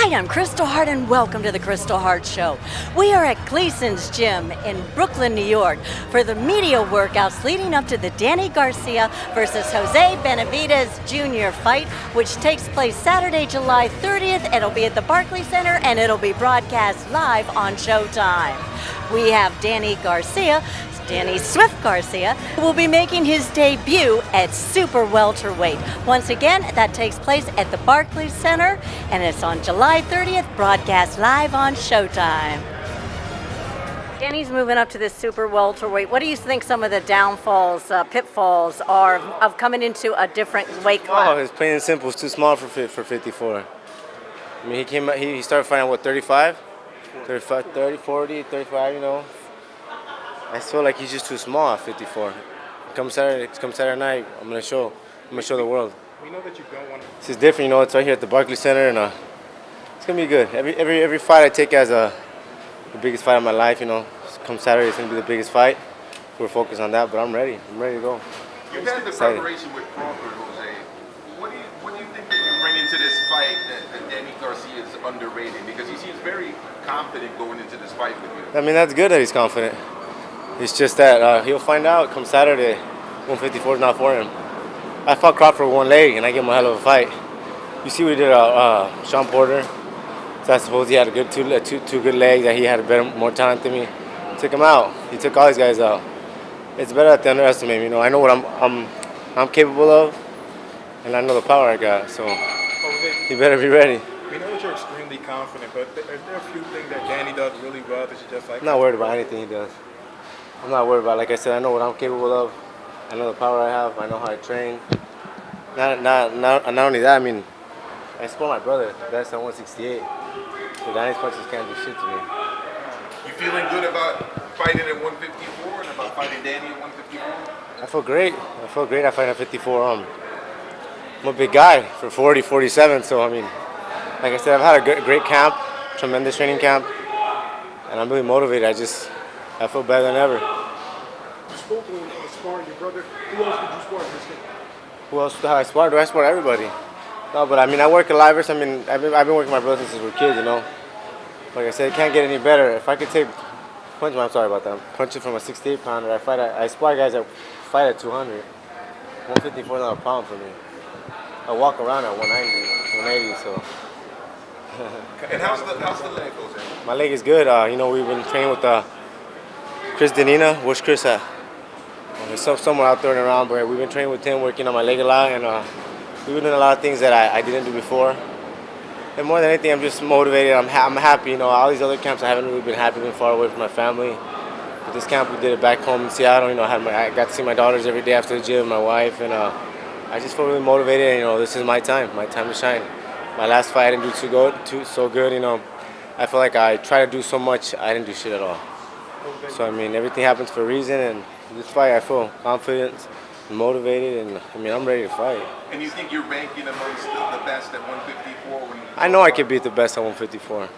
Hi, I'm Kristal Hart, and welcome to the Kristal Hart Show. We are at Gleason's Gym in Brooklyn, New York, for the media workouts leading up to the Danny Garcia versus Jose Benavidez Jr. fight, which takes place Saturday, July 30th. It'll be at the Barclays Center, and it'll be broadcast live on Showtime. We have Danny Swift Garcia will be making his debut at super welterweight. Once again, that takes place at the Barclays Center, and it's on July 30th, broadcast live on Showtime. Danny's moving up to this super welterweight. What do you think some of the downfalls, pitfalls are of coming into a different weight class? Oh, it's plain and simple. It's too small for 54. I mean, he started fighting, what, 35? 35, 30, 40, 35, you know. I feel like he's just too small at 54. Come Saturday night, I'm gonna show the world. We know that you don't want to. This is different, you know. It's right here at the Barclays Center, and it's gonna be good. Every fight I take as the biggest fight of my life, you know. Come Saturday, it's gonna be the biggest fight. We're focused on that, but I'm ready. I'm ready to go. You've had the preparation with Crawford, Jose. What do you think that you bring into this fight that Danny Garcia is underrated? Because he seems very confident going into this fight with you. I mean, that's good that he's confident. It's just that he'll find out come Saturday. 154 is not for him. I fought Crawford with one leg, and I gave him a hell of a fight. You see what he did Sean Porter? So I suppose he had a good two good legs, that he had more talent than me. Took him out. He took all these guys out. It's better not to underestimate me. You know, I know what I'm capable of, and I know the power I got. So he better be ready. We know that you're extremely confident, but is there a few things that Danny does really well that you just like? I'm not worried about anything he does. I'm not worried about it. Like I said, I know what I'm capable of. I know the power I have. I know how I train. Not only that, I mean, I spoiled my brother. That's at 168. So Danny's punches can't do shit to me. You feeling good about fighting at 154 and about fighting Danny at 154? I feel great. I fight at 54. I'm a big guy for 40, 47. So, I mean, like I said, I've had a great camp, tremendous training camp, and I'm really motivated. I feel better than ever. You spoke on sparring your brother. Who else did you spar this game? Who else do I spar? Do I spar everybody? No, but I mean, I work a lot. I mean, I've been working with my brothers since we were kids, you know. Like I said, it can't get any better. If I could take I'm sorry about that. I'm punching from a 68 pounder. I spar guys that fight at 200. 154 is not a problem for me. I walk around at 190, 180. So. And how's the leg, Jose? My leg is good. You know, we've been training with Chris Denina. Where's Chris at? He's somewhere out there and around, but we've been training with him, working on my leg a lot, and we've been doing a lot of things that I didn't do before. And more than anything, I'm just motivated. I'm happy. You know, all these other camps I haven't really been happy, been far away from my family. But this camp we did it back home in Seattle. You know, I got to see my daughters every day after the gym, my wife, and I just feel really motivated. And, you know, this is my time to shine. My last fight I didn't do so good. You know, I feel like I try to do so much, I didn't do shit at all. So I mean, everything happens for a reason, and this fight I feel confident, motivated, and I mean, I'm ready to fight. And you think you're ranking amongst the best at 154? I know I could beat the best at 154.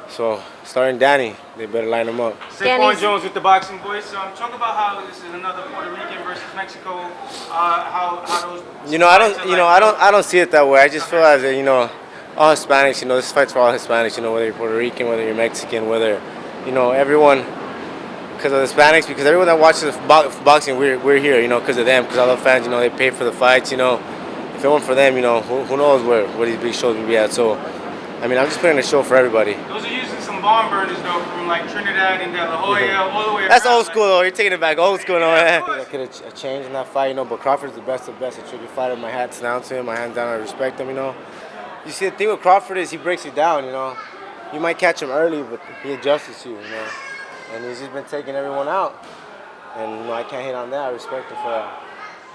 So, starting Danny, they better line him up. Saquon Jones with the Boxing Voice. Talk about how this is another Puerto Rican versus Mexico. How those. You know, I don't see it that way. I just feel as you know, all Hispanics. You know, this fight's for all Hispanics. You know, whether you're Puerto Rican, whether you're Mexican, whether, you know, everyone. Because of the Hispanics, because everyone that watches boxing, we're here. You know, because of them. Because all the fans, you know, they pay for the fights. You know, if it weren't for them, you know, who knows where these big shows would be at. So, I mean, I'm just putting a show for everybody. Those are using some barn burners, though, from like Trinidad and De La Hoya, all the way That's around, old school, though. You're taking it back old school. Yeah, I could have changed in that fight, you know, but Crawford's the best of the best. A tricky fighter. My hat's down to him. My hand's down. I respect him, you know. You see, the thing with Crawford is he breaks you down, you know. You might catch him early, but he adjusts you, you know. And he's just been taking everyone out. And, you know, I can't hate on that. I respect him for that.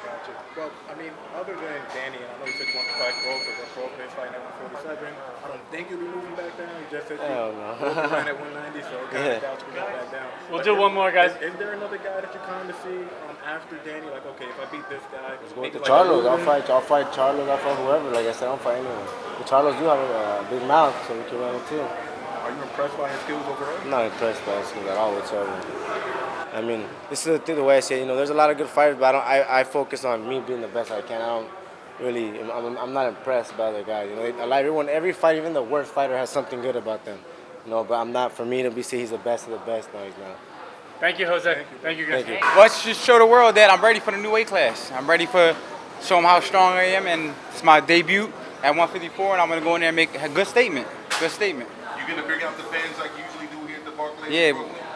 Gotcha. Well, I mean, other than Danny, and I know you said you want to fight Crawford, but Crawford is fighting at 147. I don't think you'll be moving back down. You just said Hell no. ran at 190, so kind of doubt you get back down. We'll do one more, guys. Is there another guy that you kind of see after Danny? Like, okay, if I beat this guy, Let's go with the Charlos. I'll fight Charlos. I'll fight whoever. Like I said, I'll fight anyone. The Charlos do have a big mouth, so we can run it too. Are you impressed by his skills overall? I'm not impressed by his skills at all whatsoever. I mean, this is the way I say it. You know, there's a lot of good fighters, but I focus on me being the best I can. really, I'm not impressed by the guys. You know, everyone, every fight, even the worst fighter has something good about them. You know, but I'm not. For me to be say he's the best of the best, no, he's not. Thank you, Jose. Thank you, guys. Thank you. Let's just show the world that I'm ready for the new weight class. I'm ready for show them how strong I am, and it's my debut at 154, and I'm gonna go in there and make a good statement. Good statement. You gonna bring out the fans like you usually do here at the Barclays? Yeah,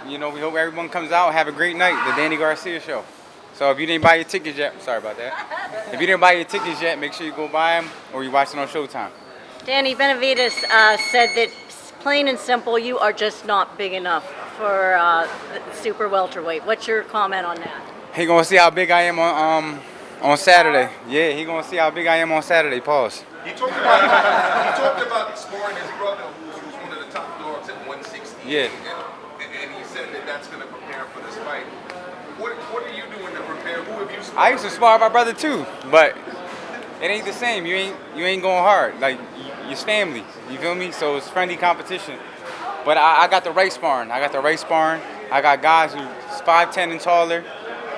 you know, we hope everyone comes out, have a great night, the Danny Garcia show. So if you didn't buy your tickets yet, sorry about that. If you didn't buy your tickets yet, make sure you go buy them or you watch it on Showtime. Danny Benavidez said that, plain and simple, you are just not big enough for the super welterweight. What's your comment on that? He gonna see how big I am on Saturday. Yeah, he gonna see how big I am on Saturday. Pause. He talked about sparring his brother, who's one of the top dogs at 160. Yeah. And he said that that's gonna prepare for this fight. What are you doing to prepare? Who have you sparred? I used to spar my brother too, but it ain't the same. You ain't going hard. Like, it's family. You feel me? So it's friendly competition. But I got the right sparring. I got guys who's 5'10" and taller,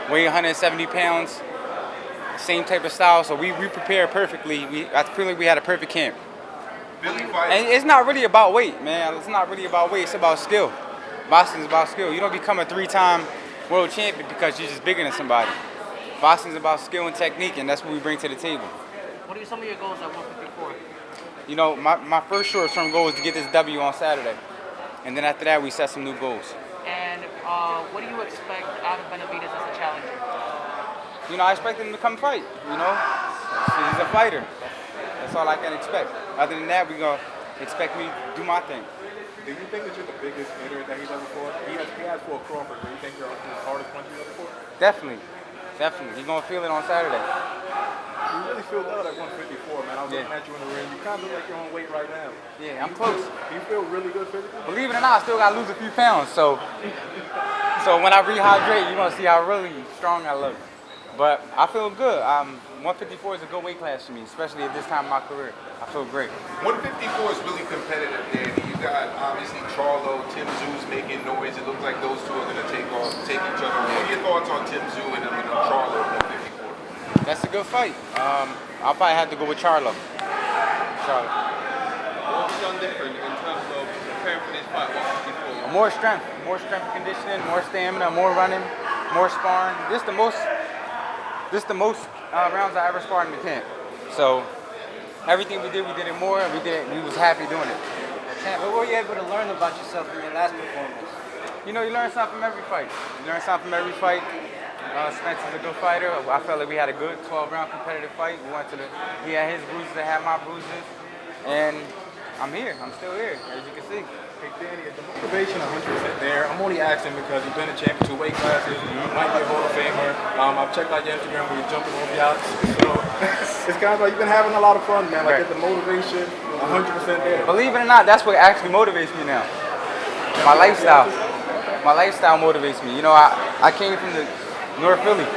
weigh 170 pounds, same type of style. So we prepare perfectly. I feel like we had a perfect camp. And it's not really about weight, man. It's not really about weight. It's about skill. Boxing is about skill. You don't become a 3-time world champion because you're just bigger than somebody. Boxing is about skill and technique, and that's what we bring to the table. What are some of your goals at 154? You know, my first short-term goal is to get this W on Saturday. And then after that, we set some new goals. And what do you expect out of Benavidez as a challenger? You know, I expect him to come fight, you know. He's a fighter. That's all I can expect. Other than that, we're going to expect me to do my thing. Do you think that you're the biggest hitter that he's ever fought? He has fought Crawford, but you think you're his hardest puncher he's ever fought? Definitely. He's going to feel it on Saturday. You really feel good at 154, man. I was looking at you in the ring. You kind of look like you're on weight right now. Yeah, I'm close. Do you feel really good physically? Believe it or not, I still got to lose a few pounds. So when I rehydrate, you're going to see how really strong I look. But I feel good. 154 is a good weight class for me, especially at this time of my career. I feel great. 154 is really competitive, Danny. You got obviously Charlo, Tim Tszú's making noise. It looks like those two are going to take each other. What are your thoughts on Tim Tszú and Charlo at 154? That's a good fight. I'll probably have to go with Charlo. What have you done different in terms of preparing for this fight, 154? More strength and conditioning, more stamina, more running, more sparring. This the most rounds I ever sparred in the camp. So everything we did it more. We was happy doing it. Champ, what were you able to learn about yourself from your last performance? You know, you learn something from every fight. Spencer's a good fighter. I felt like we had a good 12-round competitive fight. He had his bruises, I had my bruises. And I'm here. I'm still here, as you can see. Hey, Danny, is the motivation 100% there? I'm only asking because you've been a champion 2 weight classes. You might be a Hall of Famer. I've checked out your Instagram where you're jumping off yachts. So it's kind of like you've been having a lot of fun, man. Like, is the motivation 100% there? Believe it or not, that's what actually motivates me now. My lifestyle. My lifestyle motivates me. You know, I came from the North Philly.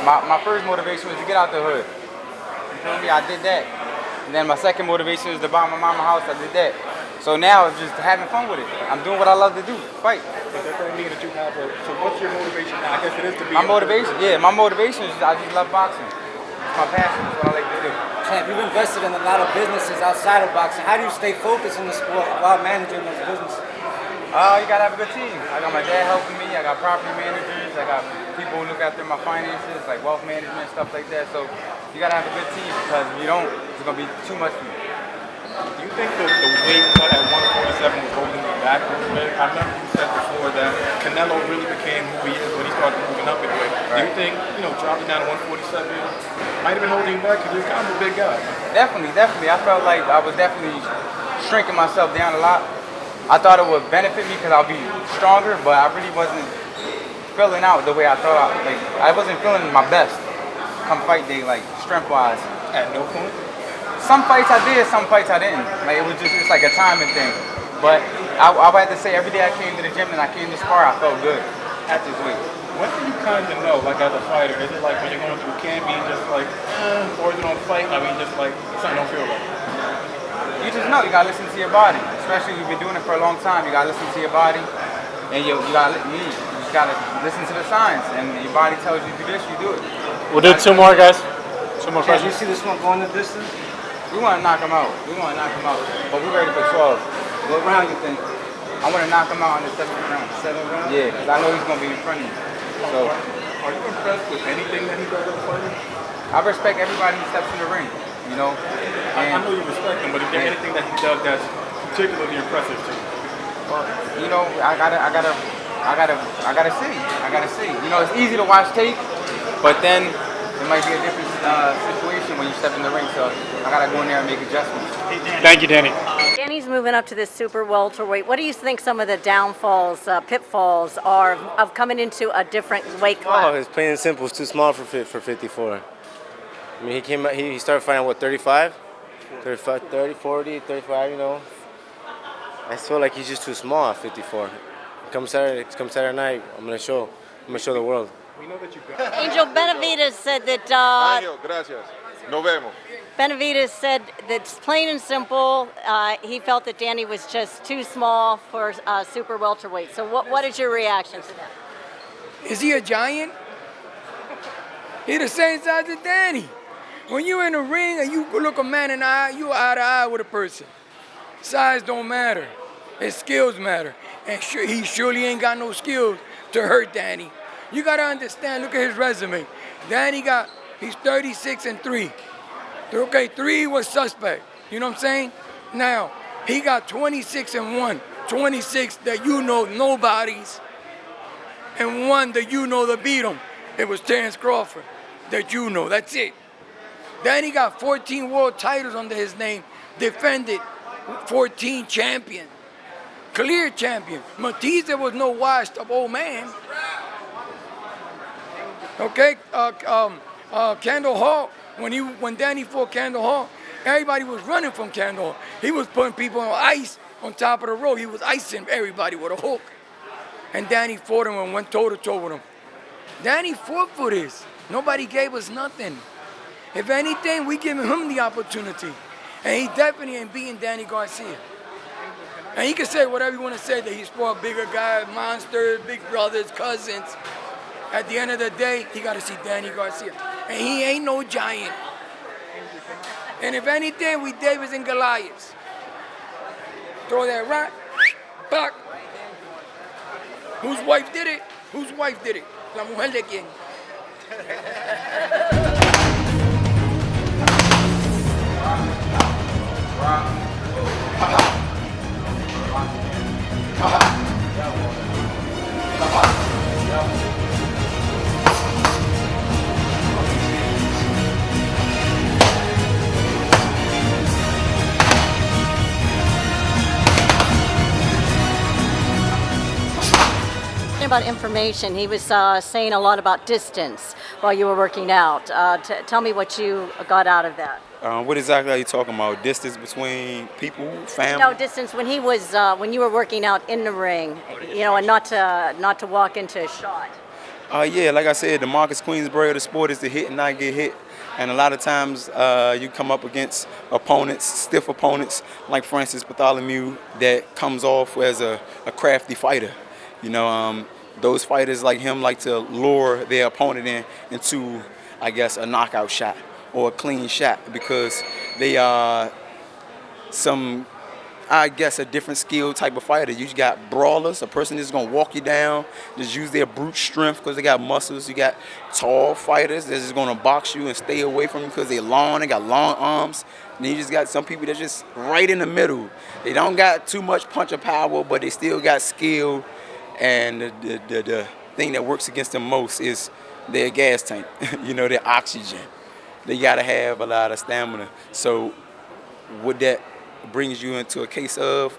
My first motivation was to get out the hood. You feel me? I did that. And then my second motivation was to buy my mama house. I did that. So now it's just having fun with it. I'm doing what I love to do, fight. But that doesn't mean that you have so what's your motivation now? I guess it is to be my motivation is I just love boxing. It's my passion. It's what I like to do. Champ, you've invested in a lot of businesses outside of boxing. How do you stay focused in the sport while managing those businesses? You gotta have a good team. I got my dad helping me. I got property managers. I got people who look after my finances, like wealth management, stuff like that. So you gotta have a good team because if you don't, it's gonna be too much for you. Do you think the weight cut at 147 was holding you back a little bit? I remember you said before that Canelo really became who he is when he started moving up in weight. Right. Do you think, dropping down to 147 might have been holding you back because you're kind of a big guy? Definitely. I felt like I was definitely shrinking myself down a lot. I thought it would benefit me because I'll be stronger, but I really wasn't filling out the way I thought. I wasn't feeling my best come fight day, like strength-wise. At no point? Some fights I did, some fights I didn't. It's like a timing thing. But I would have to say every day I came to the gym and I came to spar, I felt good at this weight. When do you kind of know, like as a fighter, is it like when you're going through camp, you just like, or is it on fight? I mean, just like something don't feel right? You just know, you gotta listen to your body. Especially if you've been doing it for a long time, you gotta listen to your body. And you just gotta listen to the signs. And your body tells you to do this, you do it. We'll do 2 more, guys. Some more Yeah, you questions? see this one going the distance? We want to knock him out. We want to knock him out. But we're ready for 12. What round you think? I want to knock him out in the 7th round. 7th round? Yeah, because I know he's going to be in front of you. So Are you impressed with anything that he does as a fighter? I respect everybody who steps in the ring, you know. I know you respect him, but is there anything that he does that's particularly impressive to you? You know, I gotta see. You know, it's easy to watch tape, but then it might be a different situation when you step in the ring. So I gotta go in there and make adjustments. Thank you, Danny. Danny's moving up to this super welterweight. What do you think some of the downfalls, pitfalls are of coming into a different weight class? Oh, it's plain and simple. It's too small for 54. I mean, he started fighting, what, 35? 35, 30, 40, 35, you know. I feel like he's just too small at 54. Come Saturday night, I'm gonna show the world. We know that you got. Angel Benavidez said that Angel, gracias. Nos vemos. Benavidez said that plain and simple, he felt that Danny was just too small for super welterweight. So what is your reaction to that? Is he a giant? He the same size as Danny. When you're in the ring and you look a man in the eye, you eye to eye with a person. Size don't matter. His skills matter. And he surely ain't got no skills to hurt Danny. You gotta understand, look at his resume. Danny he's 36-3. Okay, 3 was suspect. You know what I'm saying? Now, he got 26-1. 26 that you know nobodies. And 1 that you know that beat him. It was Terrence Crawford that you know. That's it. Then he got 14 world titles under his name, defended 14 champion, clear champion. Matisse was no washed up old man. Okay, Kendall Hall, when Danny fought Kendall Hall, everybody was running from Kendall Hall. He was putting people on ice on top of the road. He was icing everybody with a hook. And Danny fought him and went toe-to-toe with him. Danny fought for this. Nobody gave us nothing. If anything, we giving him the opportunity. And he definitely ain't beating Danny Garcia. And he can say whatever you want to say, that he's for a bigger guy, monsters, big brothers, cousins. At the end of the day, he got to see Danny Garcia. And he ain't no giant. And if anything, we David and Goliath. Throw that right, back. Whose wife did it? Whose wife did it? La mujer de quién? About information, he was saying a lot about distance while you were working out. Tell me what you got out of that. What exactly are you talking about? Distance between people, family? No, distance when he was when you were working out in the ring, you know, and not to walk into a shot. Yeah, like I said, the Marcus Queensbury of the sport is to hit and not get hit. And a lot of times you come up against opponents, stiff opponents like Rances Barthelemy that comes off as a crafty fighter. You know, those fighters like him like to lure their opponent into, I guess, a knockout shot or a clean shot because they are a different skill type of fighter. You got brawlers, a person that's going to walk you down, just use their brute strength because they got muscles. You got tall fighters that's just going to box you and stay away from you because they're long, they got long arms. And then you just got some people that's just right in the middle. They don't got too much puncher power, but they still got skill. And the thing that works against them most is their gas tank, you know, their oxygen. They got to have a lot of stamina. So what that brings you into a case of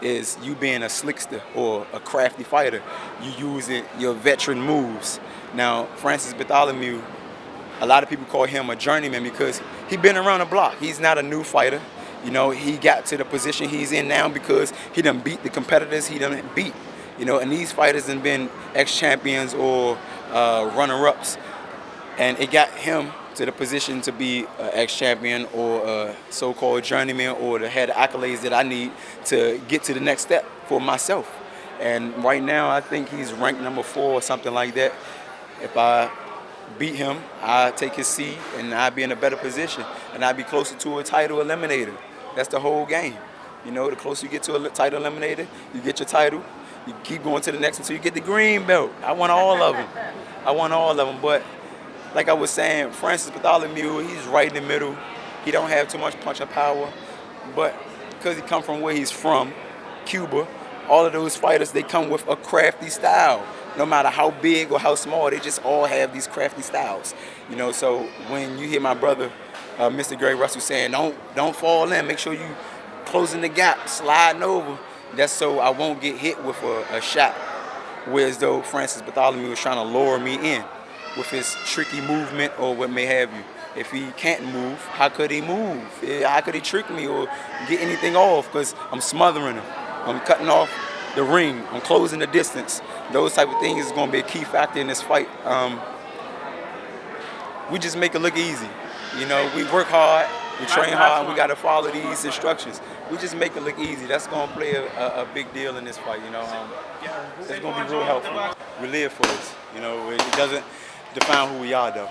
is you being a slickster or a crafty fighter. You using your veteran moves. Now, Rances Barthelemy, a lot of people call him a journeyman because he's been around the block. He's not a new fighter. You know, he got to the position he's in now because he done beat the competitors he done beat. You know, and these fighters have been ex-champions or runner-ups. And it got him to the position to be an ex-champion or a so-called journeyman or to have the accolades that I need to get to the next step for myself. And right now, I think he's ranked number 4 or something like that. If I beat him, I take his seat, and I be in a better position, and I be closer to a title eliminator. That's the whole game. You know, the closer you get to a title eliminator, you get your title. You keep going to the next until you get the green belt. I won all of them. I won all of them. But like I was saying, Rances Barthelemy, he's right in the middle. He don't have too much punch power, but because he come from where he's from, Cuba, all of those fighters, they come with a crafty style. No matter how big or how small, they just all have these crafty styles. You know, so when you hear my brother, Mr. Gary Russell, saying, don't fall in, make sure you closing the gap, sliding over, that's so I won't get hit with a shot. Whereas though Rances Barthelemy was trying to lure me in with his tricky movement or what may have you. If he can't move, how could he move? How could he trick me or get anything off? Because I'm smothering him. I'm cutting off the ring. I'm closing the distance. Those type of things is going to be a key factor in this fight. We just make it look easy. You know, we work hard, we train hard, and we got to follow these instructions. We just make it look easy. That's going to play a big deal in this fight, you know. It's going to be real helpful. We live for this, you know. It doesn't define who we are, though.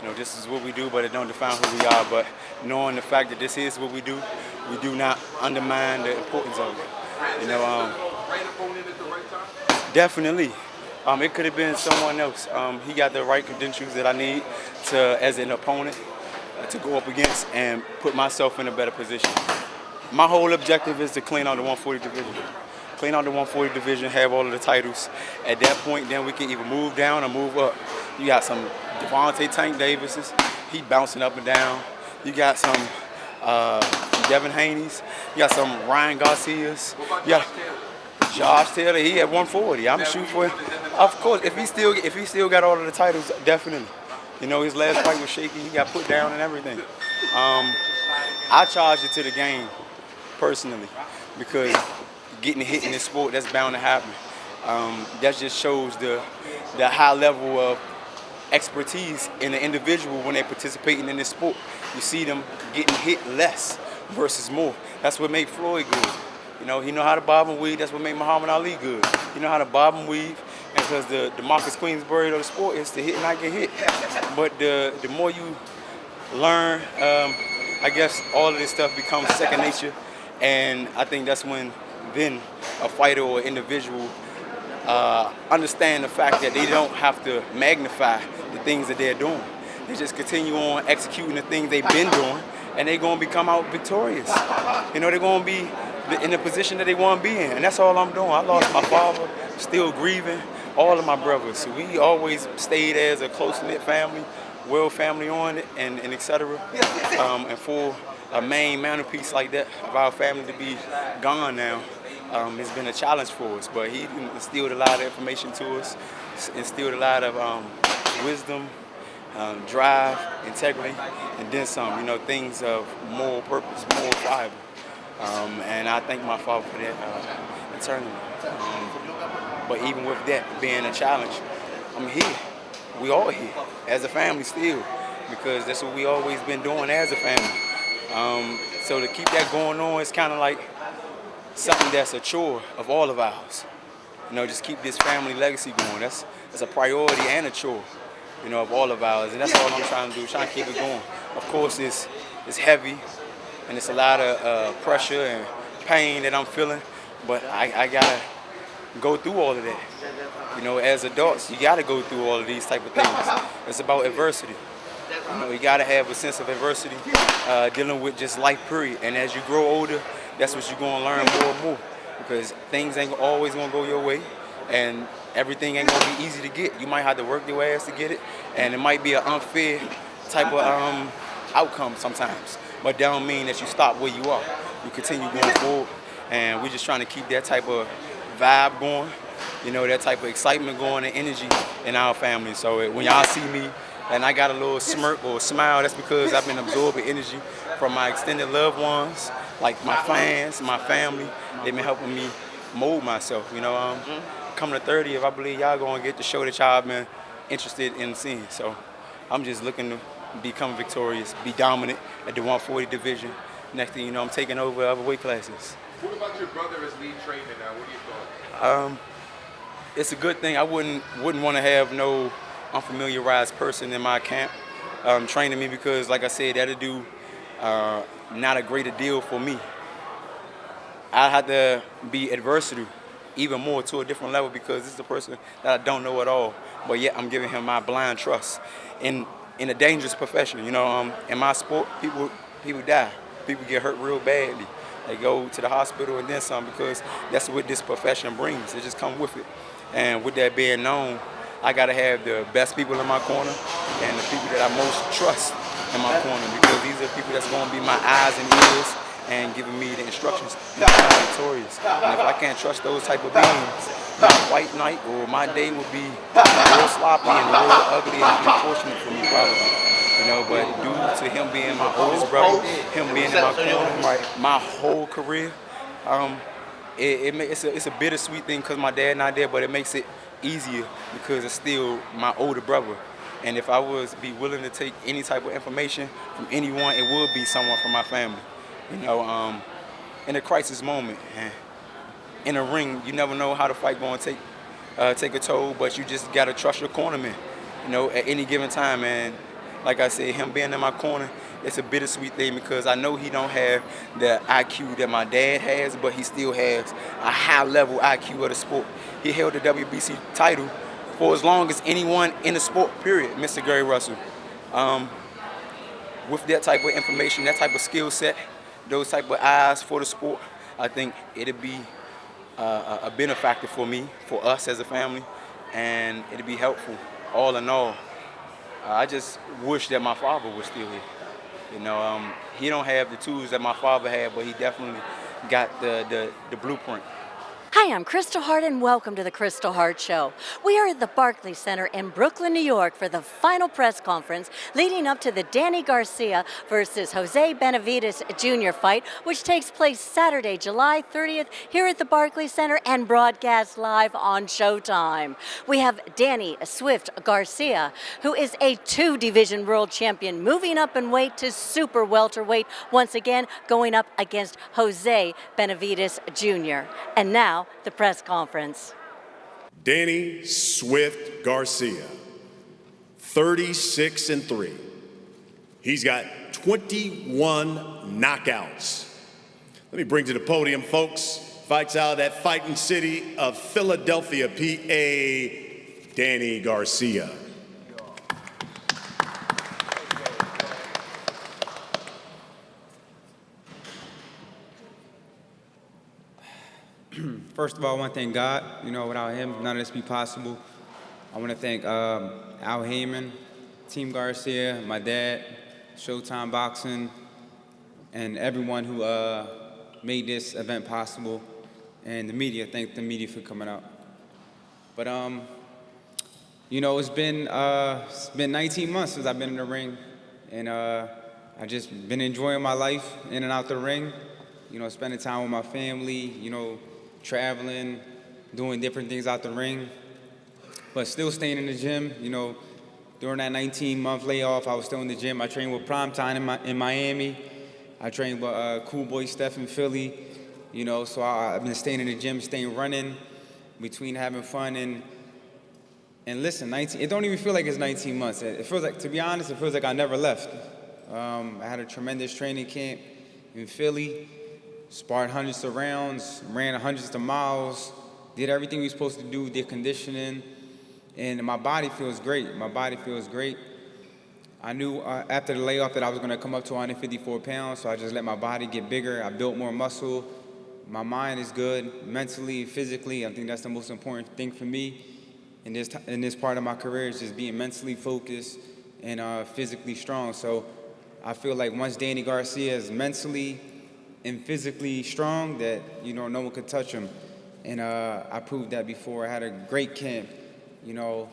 You know, this is what we do, but it don't define who we are. But knowing the fact that this is what we do not undermine the importance of it. You know, Right opponent at the right time? definitely. It could have been someone else. He got the right credentials that I need as an opponent to go up against and put myself in a better position. My whole objective is to clean out the 140 division. Clean out the 140 division, have all of the titles. At that point, then we can either move down or move up. You got some Devontae Tank Davises, he bouncing up and down. You got some Devin Haney's. You got some Ryan Garcia's. You got Josh Taylor, he at 140. I'm shooting for him. Of course, if he still got all of the titles, definitely. You know, his last fight was shaky. He got put down and everything. I charge it to the game personally because getting hit in this sport, that's bound to happen. That just shows the high level of expertise in the individual when they're participating in this sport. You see them getting hit less versus more. That's what made Floyd good. You know, he know how to bob and weave. That's what made Muhammad Ali good. He know how to bob and weave. And because the Marcus Queensberry of the sport is to hit and not get hit. But the more you learn, I guess all of this stuff becomes second nature. And I think that's when then a fighter or individual understand the fact that they don't have to magnify the things that they're doing. They just continue on executing the things they've been doing, and they're going to become out victorious. You know, they're going to be in the position that they want to be in, and that's all I'm doing. I lost my father, still grieving, all of my brothers. So we always stayed as a close-knit family, well family on it, and et cetera. And for a main mantelpiece like that of our family to be gone now, it's been a challenge for us, but he instilled a lot of information to us, instilled a lot of wisdom, drive, integrity, and then some, you know, things of moral purpose, moral fiber. And I thank my father for that eternally. But even with that being a challenge, I'm here. We all here as a family still, because that's what we always been doing as a family. So to keep that going on, it's kind of like something that's a chore of all of ours. You know, just keep this family legacy going. That's a priority and a chore, you know, of all of ours. And that's all I'm trying to do, trying to keep it going. Of course, it's heavy, and it's a lot of pressure and pain that I'm feeling, but I gotta go through all of that. You know, as adults, you gotta go through all of these type of things. It's about adversity. You know, you gotta have a sense of adversity, dealing with just life period. And as you grow older, that's what you're gonna learn more and more, because things ain't always gonna go your way, and everything ain't gonna be easy to get. You might have to work your ass to get it, and it might be an unfair type of outcome sometimes. But that don't mean that you stop where you are. You continue going forward, and we're just trying to keep that type of vibe going, you know, that type of excitement going and energy in our family. So when y'all see me and I got a little smirk or smile, that's because I've been absorbing energy from my extended loved ones, like my fans, my family. They've been helping me mold myself, you know. Coming to 30th, I believe y'all gonna get the show that y'all been interested in seeing. So I'm just looking to become victorious, be dominant at the 140 division. Next thing you know, I'm taking over other weight classes. What about your brother as lead trainer now? What are your thoughts? It's a good thing. I wouldn't want to have no unfamiliarized person in my camp training me because, like I said, that'll do not a greater deal for me. I had to be adversity even more to a different level because this is a person that I don't know at all, but yet I'm giving him my blind trust in a dangerous profession. You know, in my sport, people die. People get hurt real badly. They go to the hospital and then some because that's what this profession brings. It just comes with it. And with that being known, I gotta have the best people in my corner and the people that I most trust in my corner because these are the people that's gonna be my eyes and ears and giving me the instructions to be victorious. And if I can't trust those type of beings, my fight night or my day will be real sloppy and real ugly and unfortunate for me probably. You know, but due to him being my oldest brother, him being in my corner my whole career, it's a bittersweet thing because my dad not there, but it makes it easier because it's still my older brother. And if I was be willing to take any type of information from anyone, it would be someone from my family. You know, in a crisis moment, in a ring, you never know how the fight going to take a toll, but you just got to trust your cornerman, you know, at any given time. And like I said, him being in my corner, it's a bittersweet thing because I know he don't have the IQ that my dad has, but he still has a high-level IQ of the sport. He held the WBC title for as long as anyone in the sport, period, Mr. Gary Russell. With that type of information, that type of skill set, those type of eyes for the sport, I think it'd be a benefactor for me, for us as a family, and it'd be helpful all in all. I just wish that my father was still here. You know, he don't have the tools that my father had, but he definitely got the blueprint. Hi, I'm Kristal Hart, and welcome to the Kristal Hart Show. We are at the Barclays Center in Brooklyn, New York for the final press conference leading up to the Danny Garcia versus Jose Benavidez Jr. fight, which takes place Saturday, July 30th here at the Barclays Center and broadcast live on Showtime. We have Danny Swift Garcia, who is a two-division world champion, moving up in weight to super welterweight, once again going up against Jose Benavidez Jr. And now, the press conference. Danny Swift Garcia, 36-3. He's got 21 knockouts. Let me bring to the podium, folks. Fights out of that fighting city of Philadelphia, PA, Danny Garcia. First of all, I want to thank God. You know, without him, none of this would be possible. I want to thank Al Heyman, Team Garcia, my dad, Showtime Boxing, and everyone who made this event possible, and the media. Thank the media for coming out. But you know, it's been 19 months since I've been in the ring, and I just been enjoying my life in and out the ring. You know, spending time with my family. You know, traveling, doing different things out the ring, but still staying in the gym. You know, during that 19-month layoff, I was still in the gym. I trained with Primetime in Miami. I trained with Cool Boy Steph in Philly. You know, so I've been staying in the gym, staying running, between having fun and listen, it don't even feel like it's 19 months. It feels like, to be honest, it feels like I never left. I had a tremendous training camp in Philly. Sparred hundreds of rounds, ran hundreds of miles, did everything we were supposed to do, did conditioning, and my body feels great. My body feels great. I knew after the layoff that I was going to come up to 154 pounds, so I just let my body get bigger. I built more muscle. My mind is good, mentally, physically. I think that's the most important thing for me in this part of my career is just being mentally focused and physically strong. So I feel like once Danny Garcia is mentally and physically strong, that, you know, no one could touch him. And I proved that before. I had a great camp, you know,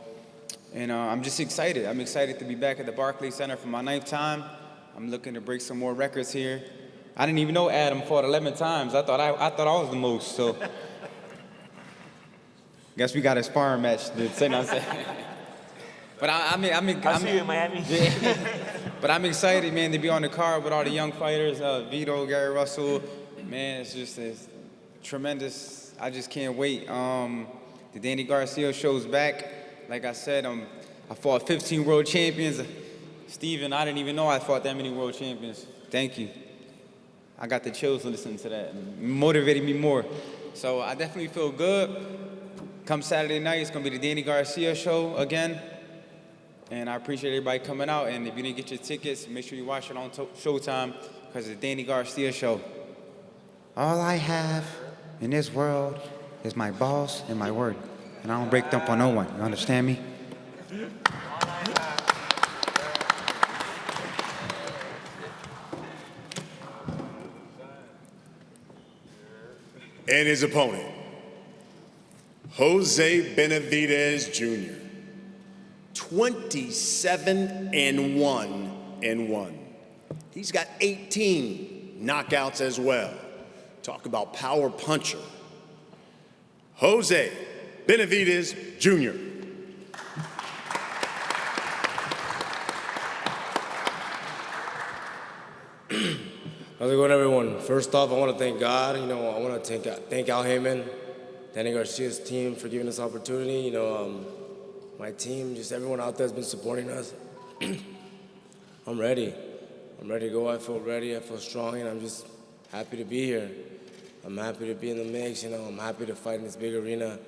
and I'm just excited. I'm excited to be back at the Barclays Center for my 9th time. I'm looking to break some more records here. I didn't even know Adam fought 11 times. I thought I was the most, so. Guess we got a sparring match to say no. But I see you in Miami. Yeah. But I'm excited, man, to be on the card with all the young fighters, Vito, Gary Russell. Man, it's tremendous. I just can't wait. The Danny Garcia show's back. Like I said, I fought 15 world champions. Steven, I didn't even know I fought that many world champions. Thank you. I got the chills listening to that. It motivated me more. So I definitely feel good. Come Saturday night, it's going to be the Danny Garcia show again. And I appreciate everybody coming out. And if you didn't get your tickets, make sure you watch it on Showtime because it's the Danny Garcia show. All I have in this world is my balls and my word. And I don't break them for no one. You understand me? And his opponent, Jose Benavidez Jr. 27-1-1. He's got 18 knockouts as well. Talk about power puncher. Jose Benavidez Jr. How's it going, everyone? First off, I want to thank God. I want to thank Al Heyman, Danny Garcia's team for giving us opportunity. My team, just everyone out there has been supporting us. I'm ready. I'm ready to go. I feel ready. I feel strong, and I'm just happy to be here. I'm happy to be in the mix. I'm happy to fight in this big arena,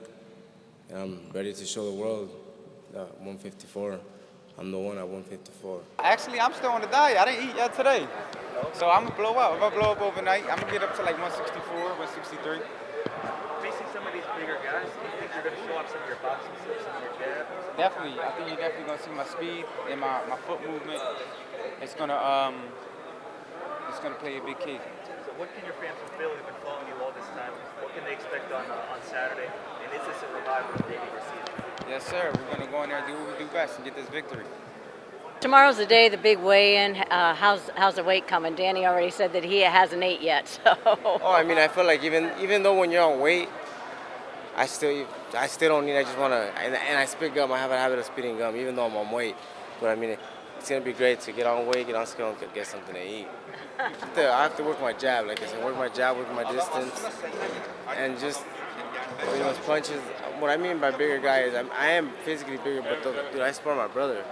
and I'm ready to show the world 154. I'm the one at 154. Actually, I'm still on the diet. I didn't eat yet today. So I'm going to blow up. I'm going to blow up overnight. I'm going to get up to like 164, 163. Facing some of these bigger guys, do you think you're going to show off some of your boxing skills, some of your jab? Definitely. I think you're definitely going to see my speed and my foot movement. It's going to play a big key. So what can your fans fulfill who've been following you all this time? What can they expect on Saturday? And is this a revival of Danny Garcia? Yes, sir. We're going to go in there and do what we do best and get this victory. Tomorrow's the day, the big weigh-in. How's the weight coming? Danny already said that he hasn't ate yet. So. Oh, I feel like even though when you're on weight, I still don't need. I just want to, and I spit gum. I have a habit of spitting gum, even though I'm on weight. But it's gonna be great to get on weight, get on scale, and get something to eat. I have to work my jab, like I said, work my jab, work my distance, and just those punches. What I mean by bigger guy is I am physically bigger, but dude, I spar my brother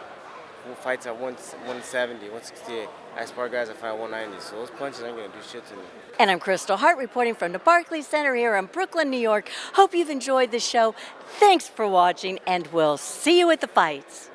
who fights at 170, 168. I spar guys that fight at 190, so those punches ain't gonna do shit to me. And I'm Kristal, Hart reporting from the Barclays Center here in Brooklyn, New York. Hope you've enjoyed the show. Thanks for watching, and we'll see you at the fights.